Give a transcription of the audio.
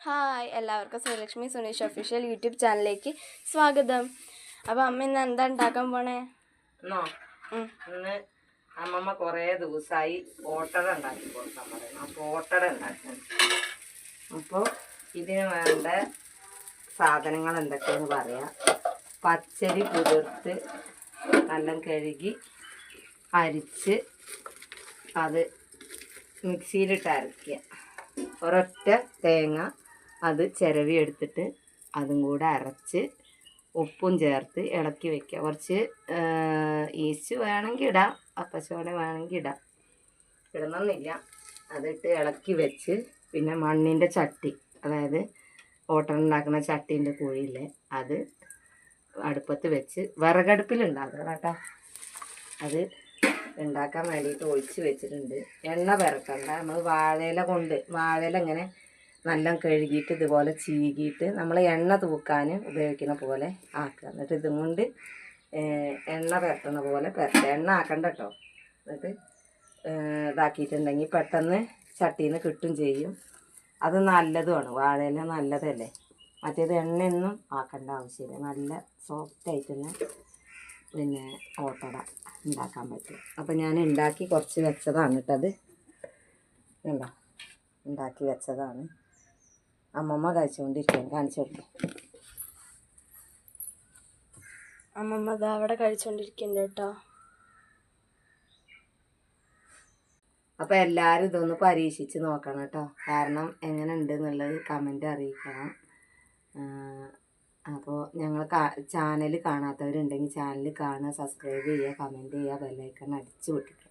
Hi, എല്ലാവർക്കും Sreelakshmi Suneesh official YouTube ചാനലിലേക്ക് സ്വാഗതം. അപ്പോൾ അമ്മ ഇന്ന് എന്താ ഉണ്ടാക്കാൻ പോണേ? ഇന്ന് അമ്മമ്മ കുറേ ദിവസമായി ഓട്ടട ഉണ്ടാക്കി കൊടുക്കാൻ പറയുന്നു. അപ്പോൾ ഓട്ടട ഉണ്ടാക്കണം. അപ്പോൾ ഇതിന് വേണ്ട സാധനങ്ങൾ എന്തൊക്കെയെന്ന് പറയാം. പച്ചരി കുതിർത്ത് നല്ല കഴുകി അരിച്ച് അത് മിക്സിയിലിട്ട് അരയ്ക്കുക. ഒരൊറ്റ തേങ്ങ അത് ചിരവി എടുത്തിട്ട് അതും കൂടെ അരച്ച് ഉപ്പും ചേർത്ത് ഇളക്കി വയ്ക്കുക. കുറച്ച് ഈസ്റ്റ് വേണമെങ്കിൽ ഇടാം, അപ്പസോഡ വേണമെങ്കിൽ ഇടാം, ഇടണമെന്നില്ല. അതിട്ട് ഇളക്കി വെച്ച് പിന്നെ മണ്ണിൻ്റെ ചട്ടി, അതായത് ഓട്ടട ഉണ്ടാക്കുന്ന ചട്ടീൻ്റെ കുഴിയില്ലേ, അത് അടുപ്പത്ത് വെച്ച് വിറകടുപ്പിൽ ഉണ്ടാക്കണം കേട്ടോ. അത് ഉണ്ടാക്കാൻ വേണ്ടിയിട്ട് ഒഴിച്ച് വെച്ചിട്ടുണ്ട്. എണ്ണ പെരക്കണ്ട, നമ്മൾ വാഴയില ഇങ്ങനെ നല്ല കഴുകിയിട്ട് ഇതുപോലെ ചീകിയിട്ട് നമ്മൾ എണ്ണ തൂക്കാൻ ഉപയോഗിക്കുന്ന പോലെ ആക്കുക. എന്നിട്ട് ഇതും കൊണ്ട് എണ്ണ പെരട്ടണ പോലെ എണ്ണ ആക്കണ്ട കേട്ടോ. എന്നിട്ട് ഇതാക്കിയിട്ടുണ്ടെങ്കിൽ പെട്ടെന്ന് ചട്ടിയിൽ നിന്ന് കിട്ടും ചെയ്യും. അത് നല്ലതുമാണ്, വാഴയില നല്ലതല്ലേ. മറ്റേത് എണ്ണയൊന്നും ആക്കേണ്ട ആവശ്യമില്ല. നല്ല സോഫ്റ്റായിട്ട് തന്നെ പിന്നെ ഓട്ടട ഉണ്ടാക്കാൻ പറ്റും. അപ്പോൾ ഞാൻ ഉണ്ടാക്കി കുറച്ച് വെച്ചതാണ് കേട്ടത്. ഉണ്ടോ, ഉണ്ടാക്കി വെച്ചതാണ്. അമ്മമ്മ കഴിച്ചുകൊണ്ടിരിക്കുകയാണ്, കാണിച്ചു കൊടുക്കും. അമ്മമ്മ ഇതാ അവിടെ കഴിച്ചുകൊണ്ടിരിക്കുന്നുണ്ട് കേട്ടോ. അപ്പോൾ എല്ലാവരും ഇതൊന്ന് പരീക്ഷിച്ച് നോക്കണം കേട്ടോ. കാരണം എങ്ങനെ ഉണ്ട് എന്നുള്ളത് കമൻറ്റ് അറിയിക്കണം. അപ്പോൾ ഞങ്ങൾ ചാനൽ കാണാത്തവരുണ്ടെങ്കിൽ ചാനൽ കാണുക, സബ്സ്ക്രൈബ് ചെയ്യുക, കമൻറ്റ് ചെയ്യുക, ബെല്ലൈക്കൺ അടിച്ച് പൊട്ടിക്കുക.